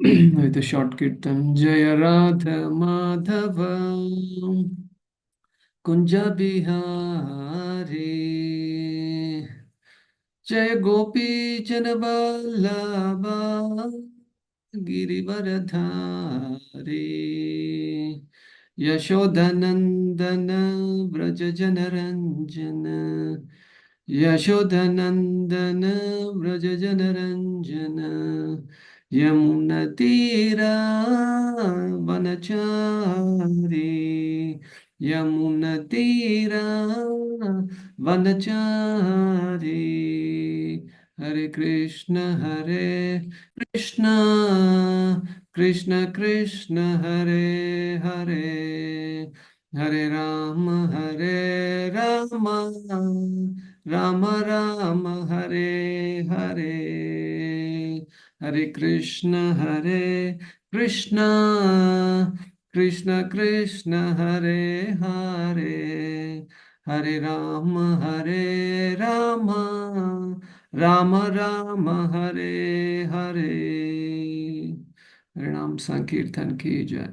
with a short kirtan. Jaya Radha Madhava Kunja Bihari Jaya Gopi Janaballabha Girivaradhari Yashodanandana Vraja Janaranjana Yashodanandana Vraja Janaranjana Yamunatira Vanachari Yamunatira Vanachari Hare Krishna Krishna Krishna Hare Hare Hare Rama Rama Rama Hare Hare Hare Krishna Krishna Krishna Hare Hare Hare Rama Rama Rama Hare Hare Harinam Sankirtan ki jai.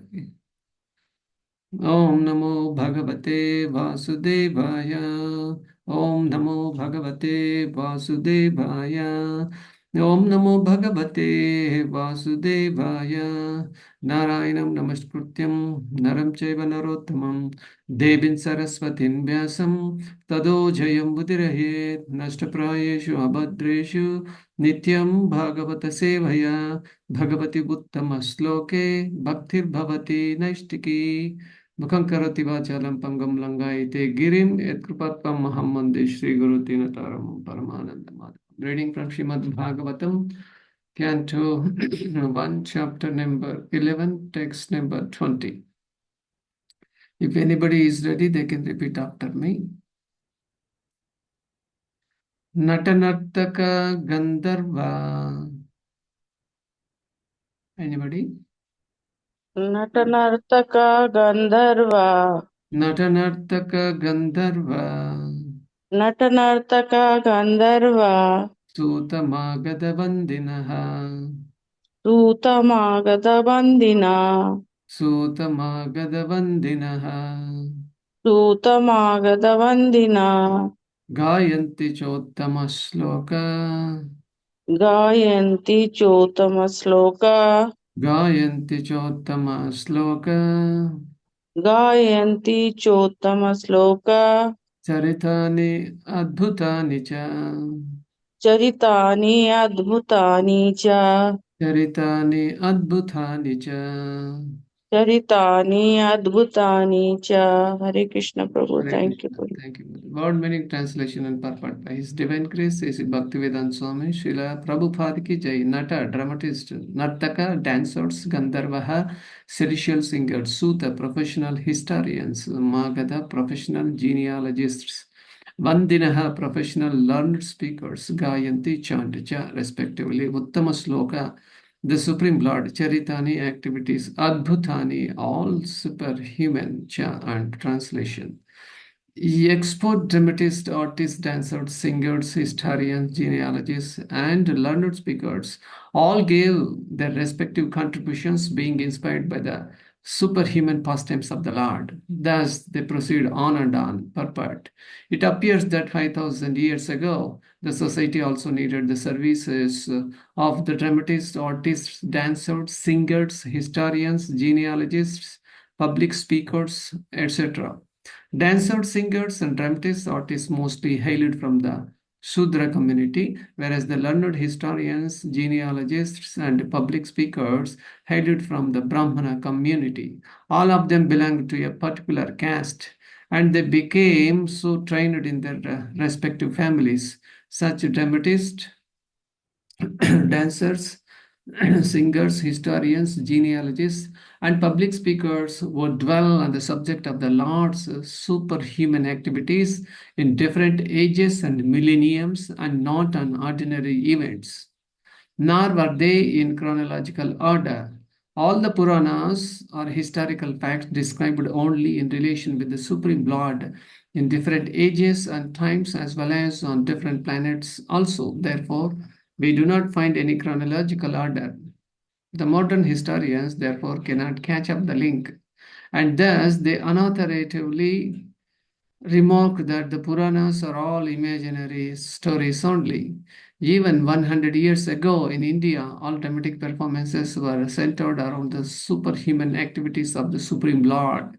Om Namo Bhagavate Vasudevaya. Om Namo Bhagavate Vasudevaya. Om Namo Bhagavate Vasudevaya. Narayanam Namaskrutyam Naram Chaiva Narottamam Devin Saraswatin Vyasam Tado Jayam Budirahet Nashtaprayeshu Abhadreshu Nityam Bhagavata Sevaya Bhagavati Uttama Sloke Bhaktir Bhavati Naistiki Mukham karoti vachalam pangam langaite girim etkrupatam mahammande Shri Guru Tinataram Paramananda Madhava. Reading from Srimad Bhagavatam, Canto 1, chapter number 11, text number 20. If anybody is ready, they can repeat after me. Natanartaka Gandharva. Anybody? नटनर्तक Gandharva Natanartaka Gandharva. नटनर्तक Gandharva Sutamagada सूतमागधबन्दिना Sutamagada सूतमागधबन्दिना Gayanti Chottama Shloka गायन्ति चोत्तमश्लोका Gayanti Chottama Shloka गायन्ति चोत्तमश्लोका Charitani Adbhutani Cha चरितानि अद्भुतानि च Charitani Adbhutani Cha. चरितानि अद्भुतानि च हरे कृष्ण प्रभु Hare thank you. Krishna. Thank you. Word meaning translation and purport by His Divine Grace is Bhaktivedanta Swami Srila Prabhupada ki Jai. Nata, dramatist, Nartaka, dancers, Gandharvaha, celestial singers, Suta, professional historians, Magadha, professional genealogists, Vandinaha, professional learned speakers, Gayanti, chant, cha, respectively, Uttama Sloka, the Supreme Lord, Charitani activities, Adbhutani, all superhuman, cha, and translation. Expert dramatists, artists, dancers, singers, historians, genealogists, and learned speakers all gave their respective contributions, being inspired by the superhuman pastimes of the Lord. Thus, they proceed on and on, purport. It appears that 5,000 years ago, the society also needed the services of the dramatists, artists, dancers, singers, historians, genealogists, public speakers, etc. Dancers, singers, and dramatists artists mostly hailed from the Shudra community, whereas the learned historians, genealogists, and public speakers hailed from the Brahmana community. All of them belonged to a particular caste, and they became so trained in their respective families. Such dramatists, dancers, singers, historians, genealogists, and public speakers would dwell on the subject of the Lord's superhuman activities in different ages and millenniums and not on ordinary events. Nor were they in chronological order. All the Puranas are historical facts described only in relation with the Supreme Lord in different ages and times as well as on different planets also. Therefore, we do not find any chronological order. The modern historians, therefore, cannot catch up the link, and thus they unauthoritatively remark that the Puranas are all imaginary stories only. Even 100 years ago in India, all dramatic performances were centered around the superhuman activities of the Supreme Lord.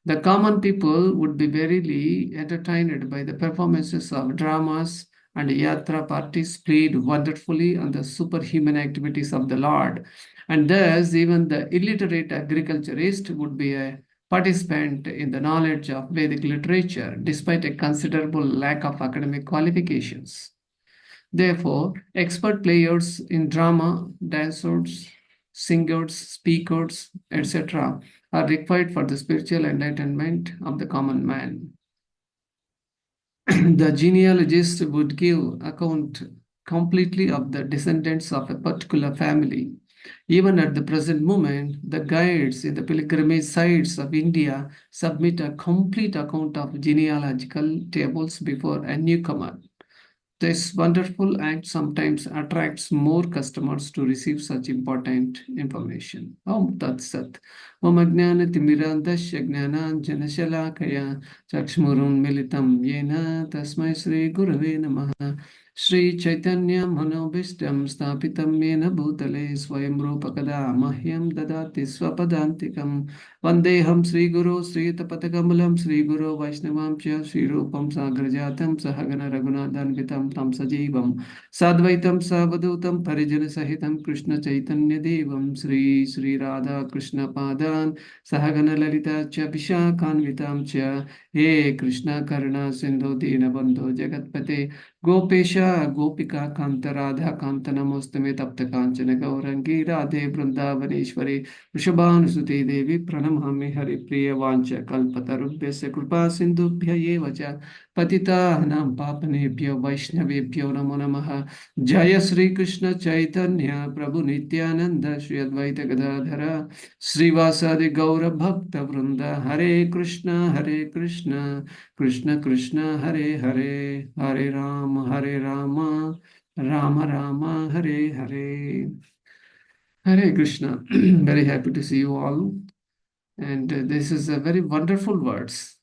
The common people would be verily entertained by the performances of dramas, and yatra parties played wonderfully on the superhuman activities of the Lord. And thus, even the illiterate agriculturist would be a participant in the knowledge of Vedic literature, despite a considerable lack of academic qualifications. Therefore, expert players in drama, dancers, singers, speakers, etc., are required for the spiritual enlightenment of the common man. The genealogist would give account completely of the descendants of a particular family. Even at the present moment, the guides in the pilgrimage sites of India submit a complete account of genealogical tables before a newcomer. This wonderful act sometimes attracts more customers to receive such important information. Om Tat Sat. Om Ajnana Timirandasya Jnananjana Shalakaya Chakshmurun Militam Yena Tasmai Sri Gurave Namaha. Sri Chaitanya Manobishtam Stapitam Yena Bhutale Swayam Rupakada Mahyam Dadati Swapadantikam Vandeham Sri Guru Sri Tapatakamulam Sri Guru Vaishnavam Cha Sri Rupam Sagrajatam Sahagana Raghunathan Tam Sajivam Sadvaitam Savadutam Parijana Sahitam Krishna Chaitanya Devam Sri Sri Radha Krishna Padan Sahagana Lalita Cha Vishakanvitam Cha He Krishna Karuna Sindhu Dinabandhu Jagatpate Gopesha Gopika Kanta Radha Kanta Namostame Tapta Kanchana Gaurangi Radhe Vrindavaneshwari Vrishabhanusuti Devi Pranamami Hari Priya Vancha Kalpatarubhyasya Kripa Sindhubhya Eva Cha पतितानां पापनेभ्यो वैष्णवेभ्यो नमो नमः जय श्री कृष्ण चैतन्य प्रभु नित्यानंद श्री अद्वैत गदाधर श्रीवासादि गौर भक्त वृंद हरे Krishna Krishna Krishna Hare Hare Hare Ram Ram Ram Hare Hare Hare Krishna. Very happy to see you all. And this is a very wonderful words.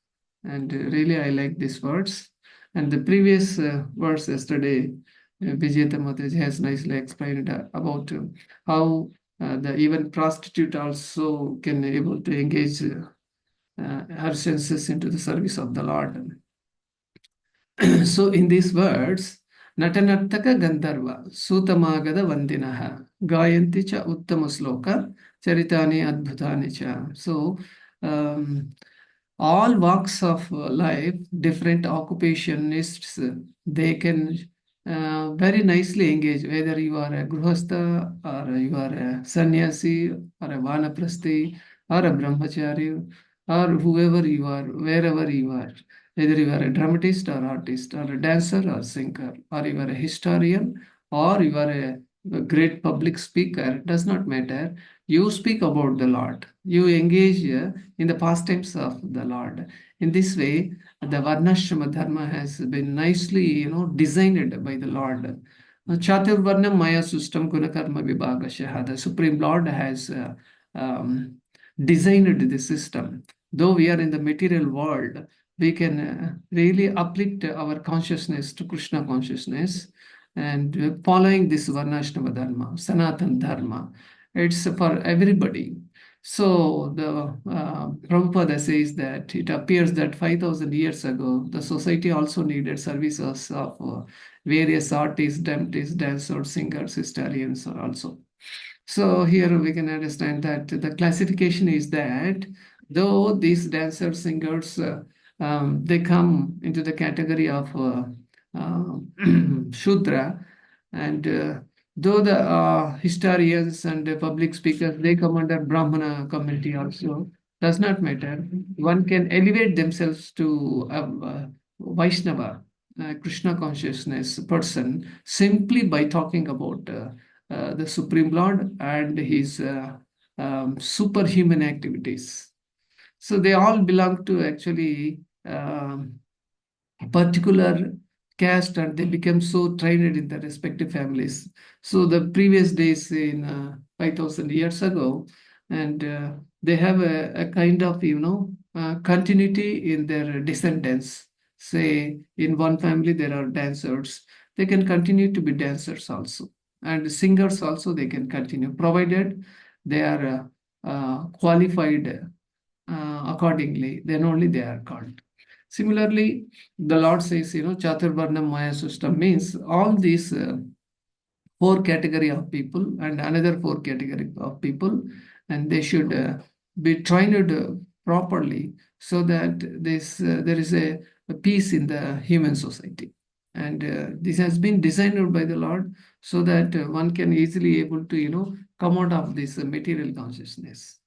And really, I like these words. And the previous verse yesterday, Vijayata Mataji has nicely explained about how the even prostitute also can able to engage her senses into the service of the Lord. So in these words, Natanartaka Gandharva, Sutamagada Vandinaha, Gayanti cha Uttama Sloka, Charitani Adbhutani cha. So all walks of life, different occupationists, they can very nicely engage, whether you are a Gruhastha or you are a sannyasi or a Vanaprasthi or a Brahmachari or whoever you are, wherever you are, whether you are a dramatist or artist or a dancer or singer or you are a historian or you are a great public speaker, does not matter. You speak about the Lord. You engage in the pastimes of the Lord. In this way, the Varnashrama Dharma has been nicely, designed by the Lord. Chaturvarnam Maya Sustam Gunakarma Vibhagashaha. The Supreme Lord has um, designed the system. Though we are in the material world, we can really uplift our consciousness to Krishna consciousness and following this Varnashrama Dharma, Sanatan Dharma. It's for everybody. So the Prabhupada says that it appears that 5,000 years ago, the society also needed services of various artists, dramatists, dancers, singers, historians also. So here we can understand that the classification is that though these dancers, singers, they come into the category of uh, Shudra, and though the historians and the public speakers, they come under Brahmana community also, does not matter. One can elevate themselves to Vaishnava, Krishna consciousness person, simply by talking about the Supreme Lord and his superhuman activities. So they all belong to actually particular caste, and they become so trained in their respective families. So the previous days in 5,000 years ago, and they have a kind of, continuity in their descendants. Say in one family there are dancers, they can continue to be dancers also, and singers also they can continue, provided they are qualified accordingly, then only they are called. Similarly, the Lord says, Chaturvarna Maya system means all these four category of people and another four category of people, and they should be trained properly, so that there is a peace in the human society. And this has been designed by the Lord, so that one can easily able to come out of this material consciousness.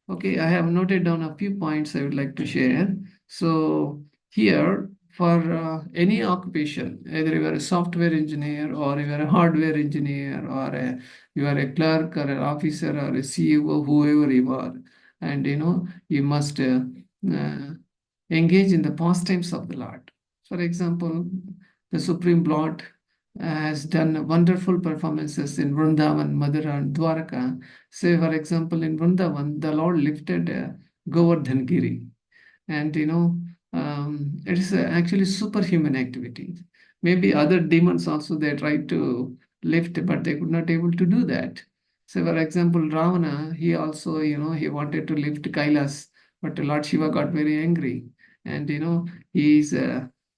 Okay, I have noted down a few points I would like to share. So here, for any occupation, either you are a software engineer or you are a hardware engineer or you are a clerk or an officer or a CEO, whoever you are, and you must uh, engage in the pastimes of the Lord. For example, the Supreme Lord has done wonderful performances in Vrindavan, Madhura, and Dwarka. Say, for example, in Vrindavan, the Lord lifted Govardhan Giri, and it is actually superhuman activity. Maybe other demons also they tried to lift, but they could not able to do that. So, for example, Ravana, he also he wanted to lift Kailas, but Lord Shiva got very angry, and he is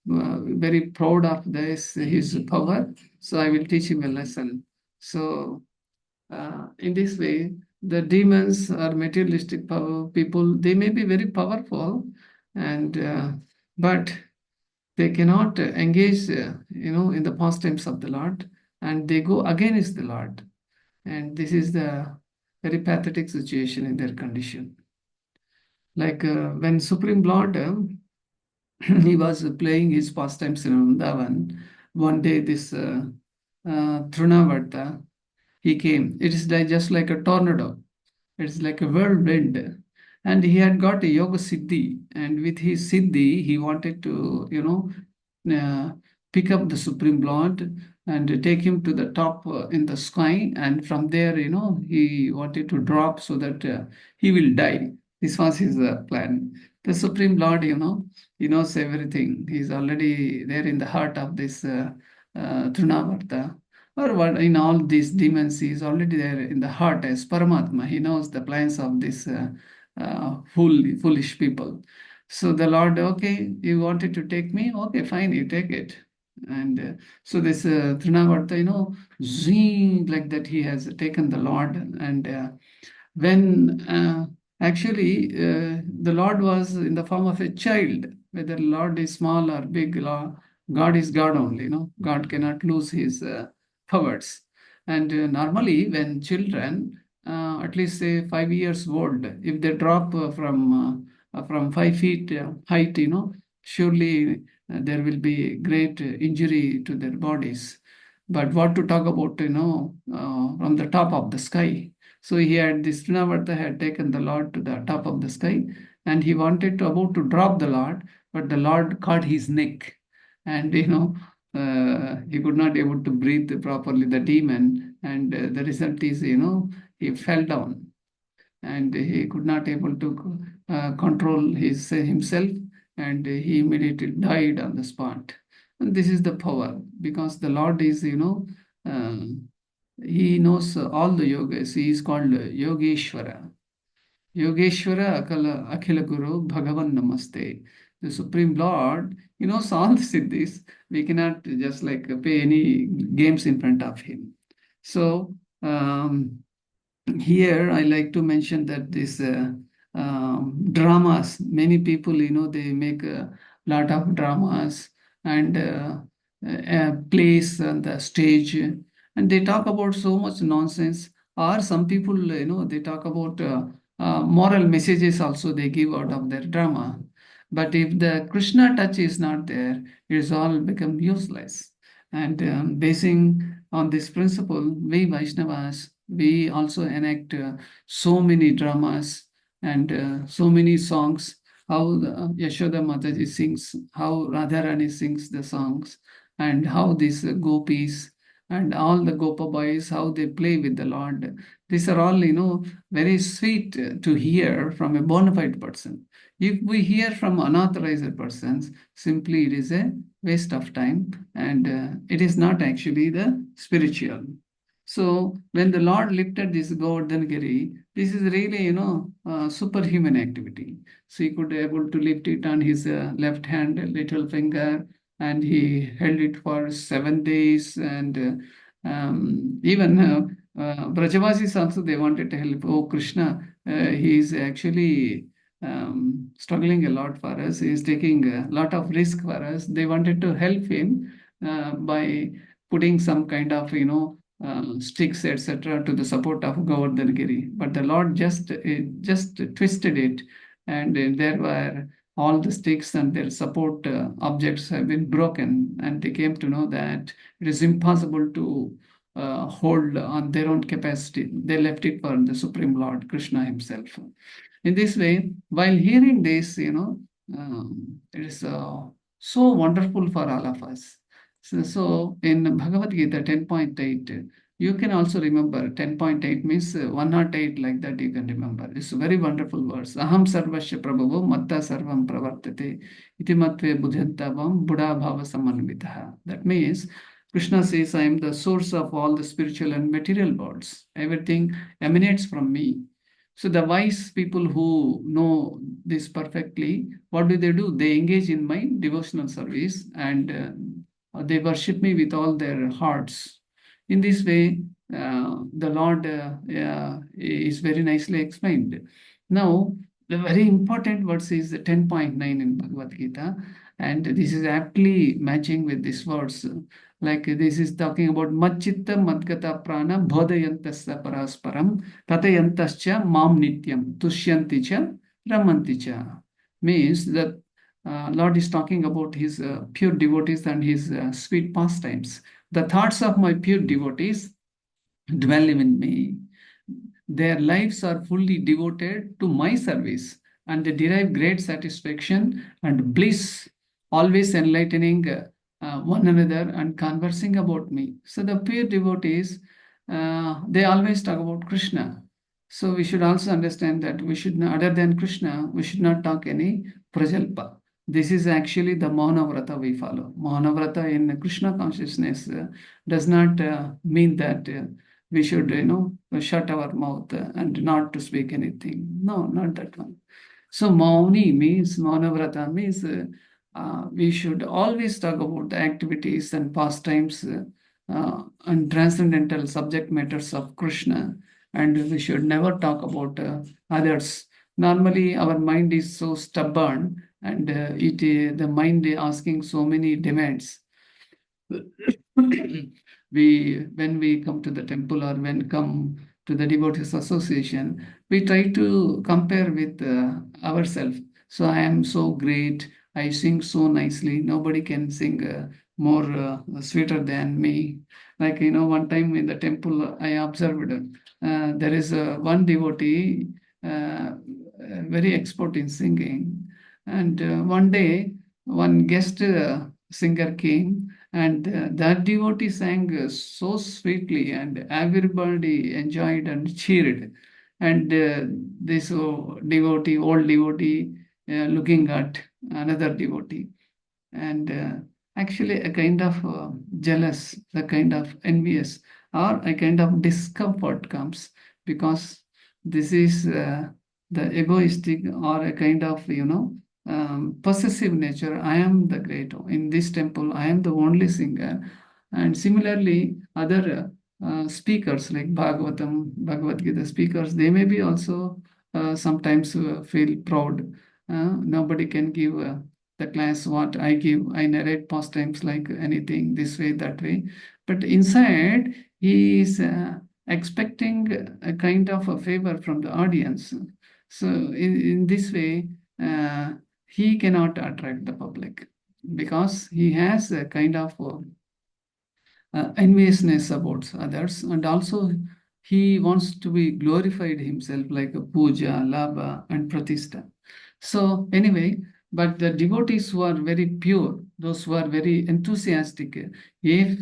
very proud of this his power. So I will teach him a lesson. So in this way, the demons or materialistic power people, they may be very powerful, and but they cannot engage, in the pastimes of the Lord, and they go against the Lord, and this is the very pathetic situation in their condition. Like when Supreme Lord he was playing his pastimes in Vrindavan. One day, this Trinavarta, he came. It is like just like a tornado. It's like a whirlwind. And he had got a yoga siddhi. And with his siddhi, he wanted to, uh, pick up the Supreme Lord and take him to the top in the sky. And from there, he wanted to drop so that he will die. This was his plan. The Supreme Lord, he knows everything. He's already there in the heart of this Trinavarta, or what in all these demons. He is already there in the heart as Paramatma. He knows the plans of this foolish people. So the Lord, okay, you wanted to take me? Okay, fine, you take it. And so this Trinavarta, zing, like that, he has taken the Lord. And when actually the Lord was in the form of a child, whether Lord is small or big, God is God only. God cannot lose his powers. And normally, when children, at least say 5 years old, if they drop from 5 feet height, surely there will be great injury to their bodies. But what to talk about, from the top of the sky. So he had this Trinavarta had taken the Lord to the top of the sky, and he wanted to about to drop the Lord, but the Lord caught his neck, and he could not able to breathe properly, the demon, and the result is he fell down, and he could not able to control his himself, and he immediately died on the spot. And this is the power, because the Lord is he knows all the yogas. He is called Yogeshwara. Yogeshwara Akhila Guru Bhagavan Namaste. The Supreme Lord, he knows all the siddhis. We cannot just like play any games in front of him. So here I like to mention that this dramas, many people, they make a lot of dramas and plays on the stage, and they talk about so much nonsense. Or some people, they talk about moral messages also they give out of their drama. But if the Krishna touch is not there, it is all become useless. And basing on this principle, we Vaishnavas, we also enact so many dramas and so many songs. How Yashoda Mataji sings, how Radharani sings the songs, and how these gopis and all the Gopa boys, how they play with the Lord. These are all, very sweet to hear from a bona fide person. If we hear from unauthorized persons, simply it is a waste of time, and it is not actually the spiritual. So when the Lord lifted this Govardhan Giri, this is really, superhuman activity. So he could able to lift it on his left hand, little finger, and he held it for 7 days. And even Brajavasis also, they wanted to help. Oh, Krishna, he is actually struggling a lot for us. He is taking a lot of risk for us. They wanted to help him by putting some kind of, sticks, etc., to the support of Govardhan Giri. But the Lord just twisted it, and there were all the sticks and their support objects have been broken, and they came to know that it is impossible to hold on their own capacity. They left it for the Supreme Lord, Krishna himself. In this way, while hearing this, it is so wonderful for all of us. So in Bhagavad Gita 10.8, you can also remember 10.8 means 108, like that you can remember. It's a very wonderful verse. Aham sarvasya prabhavo matta sarvam pravartate iti matve buddhantavam buddha bhava samanvitaha. That means Krishna says, I am the source of all the spiritual and material worlds. Everything emanates from me. So the wise people who know this perfectly, what do? They engage in my devotional service, and they worship me with all their hearts. In this way, the Lord is very nicely explained. Now, the very important verse is 10.9 in Bhagavad Gita, and this is aptly matching with this verse. Like this is talking about Madchitta Madgata Prana Bodhayantasya Parasparam Tatayantascha Mam Nityam Tushyanti cha Ramanti cha. Means that Lord is talking about his pure devotees and his sweet pastimes. The thoughts of my pure devotees dwell in me. Their lives are fully devoted to my service, and they derive great satisfaction and bliss, always enlightening one another and conversing about me. So the pure devotees, they always talk about Krishna. So we should also understand that we should not, other than Krishna, we should not talk any Prajalpa. This is actually the Mahanavrata we follow. Mahanavrata in Krishna consciousness does not mean that we should, shut our mouth and not to speak anything. No, not that one. So Mahanavrata means we should always talk about the activities and pastimes and transcendental subject matters of Krishna, and we should never talk about others. Normally, our mind is so stubborn, and the mind is asking so many demands. When we come to the temple or when come to the devotees association, we try to compare with ourselves. So I am so great, I sing so nicely, nobody can sing more sweeter than me. Like, one time in the temple I observed there is one devotee very expert in singing, and one day one guest singer came, and that devotee sang so sweetly, and everybody enjoyed and cheered. And this old devotee, looking at another devotee, and actually a kind of jealous, a kind of envious, or a kind of discomfort comes, because this is the egoistic or a kind of, possessive nature. I am the great in this temple, I am the only singer. And similarly, other speakers like Bhagavad Gita speakers, they may be also sometimes feel proud. Nobody can give the class what I give. I narrate pastimes like anything, this way, that way. But inside, he is expecting a kind of a favor from the audience. So in this way, he cannot attract the public, because he has a kind of enviousness about others, and also he wants to be glorified himself, like a puja, lava, and pratishta. So anyway, But the devotees who are very pure, those who are very enthusiastic, if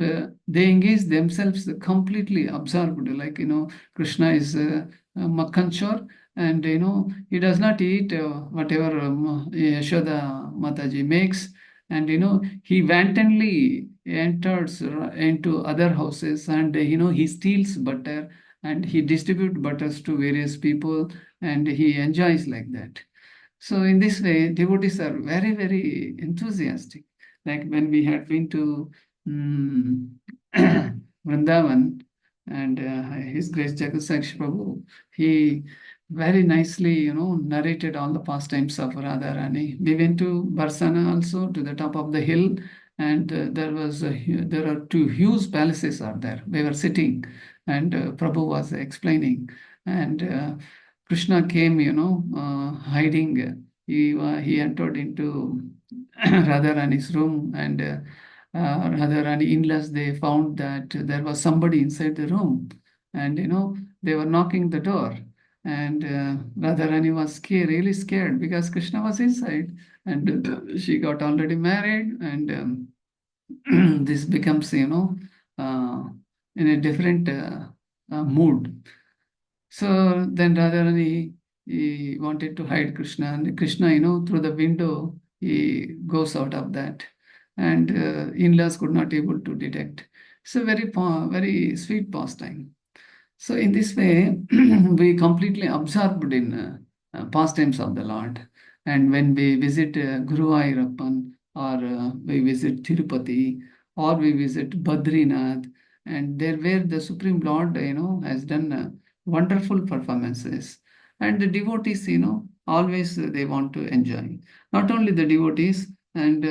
they engage themselves completely absorbed, like, Krishna is Makkanchor, and, he does not eat whatever Yashoda Mataji makes, and, he wantonly enters into other houses, and, he steals butter, and he distributes butters to various people, and he enjoys like that. So in this way, devotees are very, very enthusiastic. Like when we had been to um, Vrindavan, and His Grace Jagasaksh Prabhu, he very nicely, narrated all the pastimes of Radharani. We went to Barsana also, to the top of the hill, and there are two huge palaces are there. We were sitting, and Prabhu was explaining, and Krishna came, hiding. He entered into Radharani's room, and Radharani in-laws, they found that there was somebody inside the room, and, they were knocking the door. And Radharani was scared, really scared, because Krishna was inside, and she got already married, and this becomes, uh, in a different mood. So then Radharani, he wanted to hide Krishna, and Krishna, through the window, he goes out of that, and in-laws could not able to detect. It's a very sweet pastime. So in this way, we completely absorbed in pastimes of the Lord. And when we visit Guru Ayurappan, or we visit Tirupati, or we visit Badrinath, and there where the Supreme Lord, has done wonderful performances. And the devotees, always they want to enjoy. Not only the devotees, and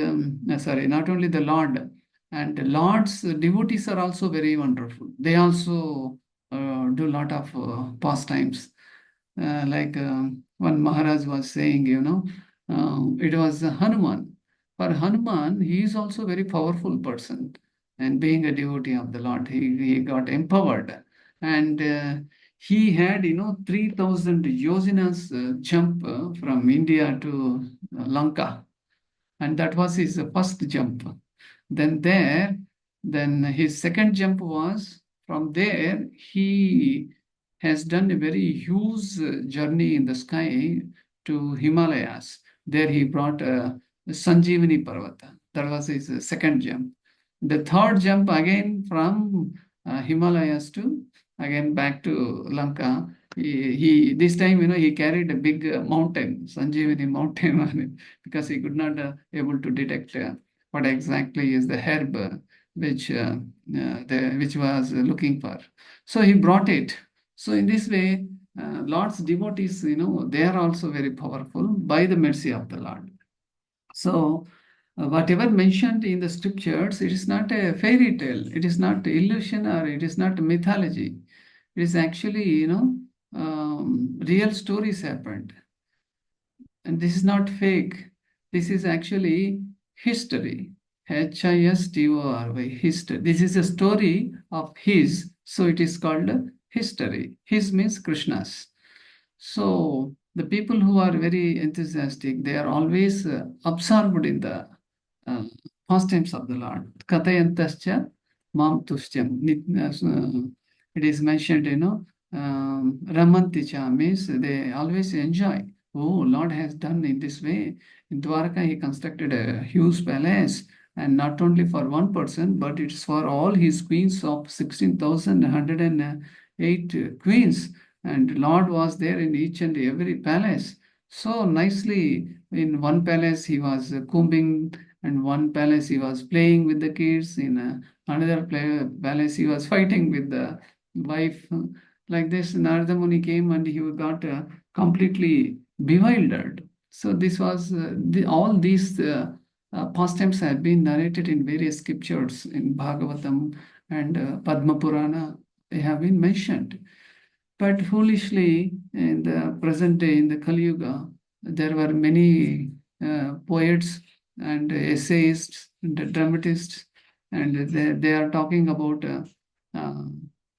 not only the Lord, and the Lord's devotees are also very wonderful. They also do a lot of pastimes. Like one Maharaj was saying, it was Hanuman. For Hanuman, he is also a very powerful person. And being a devotee of the Lord, he got empowered. And he had, 3,000 yojanas jump from India to Lanka. And that was his first jump. Then there, then his second jump was from there, he has done a very huge journey in the sky to Himalayas. There he brought Sanjeevani Parvata. That was his second jump. The third jump again from Himalayas to again back to Lanka. He this time, he carried a big mountain, Sanjeevani mountain on it, because he could not able to detect what exactly is the herb which was looking for. So he brought it. So in this way, Lord's devotees, they are also very powerful by the mercy of the Lord. So whatever mentioned in the scriptures, it is not a fairy tale. It is not illusion, or it is not mythology. It is actually, real stories happened. And this is not fake. This is actually history. History. History. This is a story of his, so it is called history. His means Krishna's. So the people who are very enthusiastic, they are always absorbed in the uh, pastimes of the Lord. Kathayantascha mam tushtyam. It is mentioned, Ramanticha means they always enjoy. Oh, Lord has done in this way. In Dwarka, he constructed a huge palace, and not only for one person, but it's for all his queens of 16,108 queens. And Lord was there in each and every palace. So nicely, in one palace, he was combing, and one palace, he was playing with the kids. In another palace, he was fighting with the wife. Like this, Narada Muni came, and he got completely bewildered. So this was all these pastimes have been narrated in various scriptures in Bhagavatam and Padma Purana. They have been mentioned. But foolishly, in the present day, in the Kali Yuga, there were many poets and essayists and dramatists, and they are talking about uh,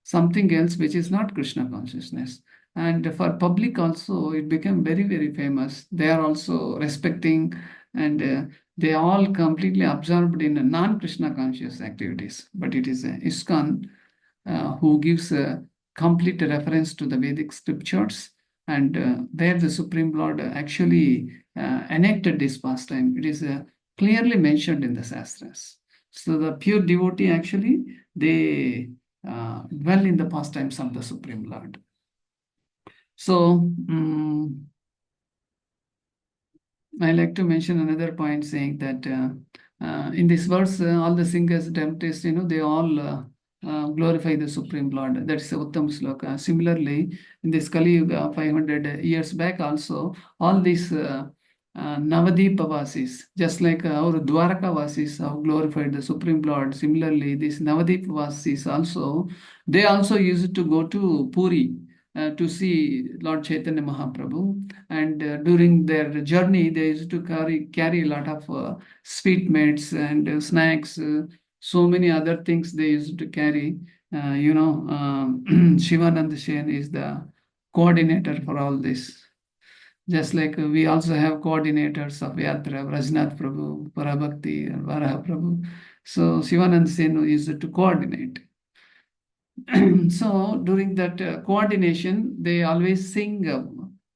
something else which is not Krishna consciousness. And for public also, it became very, very famous. They are also respecting and they all completely absorbed in non-Krishna conscious activities. But it is ISKCON who gives a complete reference to the Vedic scriptures, and there the Supreme Lord actually enacted this pastime. It is clearly mentioned in the Shastras. So the pure devotee actually, they dwell in the pastimes of the Supreme Lord. So I like to mention another point, saying that in this verse, all the singers, devotees, they all glorify the Supreme Lord. That is Uttam Sloka. Similarly, in this Kali Yuga, 500 years back also, all these Navadvipa Vasis, just like our Dwaraka Vasis have glorified the Supreme Lord. Similarly, these Navadvipa Vasis also, they also used to go to Puri to see Lord Chaitanya Mahaprabhu, and during their journey they used to carry a lot of sweetmeats and snacks, so many other things they used to carry. Shivanand Sen is the coordinator for all this. Just like we also have coordinators of Yatra, Rajnath Prabhu, Parabhakti, and Varaha Prabhu. So Shivanand Sen is to coordinate. So during that coordination, they always sing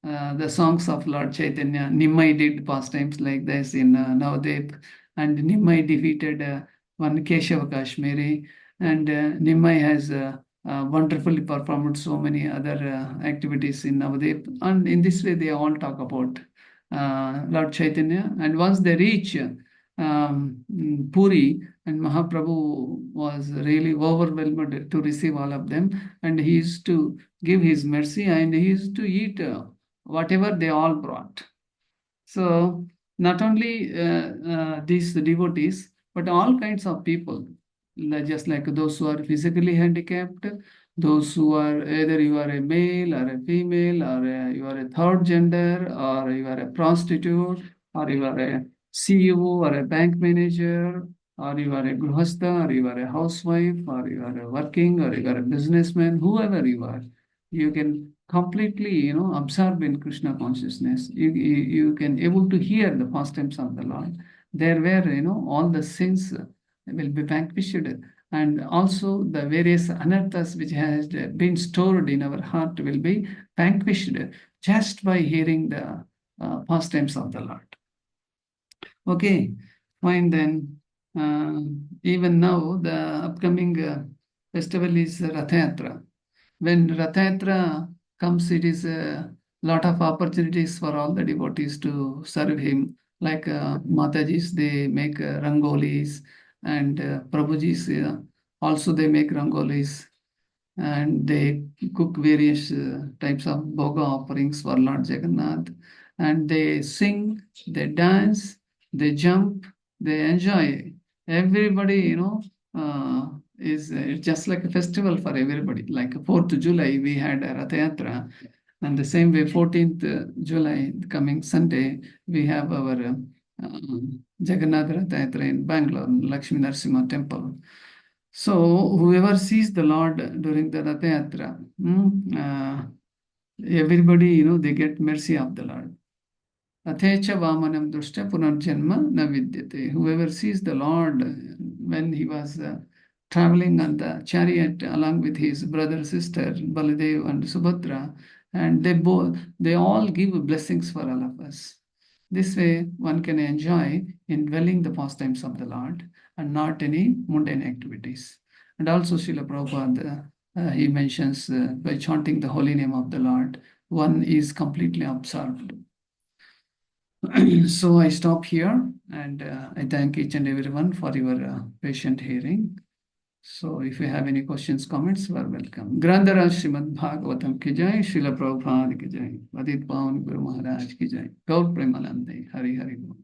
the songs of Lord Chaitanya. Nimmai did pastimes like this in Navadep, and Nimmai defeated one Keshava Kashmiri, and Nimmai has wonderfully performed so many other activities in Navadep. And in this way, they all talk about Lord Chaitanya. And once they reach Puri, and Mahaprabhu was really overwhelmed to receive all of them, and he used to give his mercy, and he used to eat whatever they all brought. So not only these devotees, but all kinds of people, just like those who are physically handicapped, those who are either you are a male or a female, or you are a third gender, or you are a prostitute, or you are a CEO or a bank manager, or you are a grihastha, or you are a housewife, or you are a working, or you are a businessman, whoever you are, you can completely, absorb in Krishna consciousness. You can able to hear the pastimes of the Lord. There where, all the sins will be vanquished, and also the various anarthas which has been stored in our heart will be vanquished just by hearing the pastimes of the Lord. Okay, fine then. Even now, the upcoming festival is Rath Yatra. When Rath Yatra comes, it is a lot of opportunities for all the devotees to serve him. Like Matajis, they make rangolis, and Prabhujis also they make rangolis, and they cook various types of bhoga offerings for Lord Jagannath, and they sing, they dance, they jump, they enjoy. Everybody, is it's just like a festival for everybody. Like 4th July, we had a Rath Yatra, and the same way 14th July, coming Sunday, we have our Jagannath Rath Yatra in Bangalore, Lakshmi Narasimha Temple. So whoever sees the Lord during the Rath Yatra, everybody, they get mercy of the Lord. Athecha Vamanam Dushta Punarjanma na vidyate. Whoever sees the Lord when he was traveling on the chariot along with his brother, sister, Baladev and Subhadra, and they all give blessings for all of us. This way, one can enjoy in dwelling the pastimes of the Lord and not any mundane activities. And also, Srila Prabhupada, he mentions by chanting the holy name of the Lord, one is completely absorbed. So I stop here, and I thank each and everyone for your patient hearing. So if you have any questions, comments, you are welcome. Grandhara Srimad Bhagavatam ki jai, Srila Prabhupada ki jai, Vadit Pawan Guru Maharaj ki jai, Gaur Premanande, Hari Hari Bol.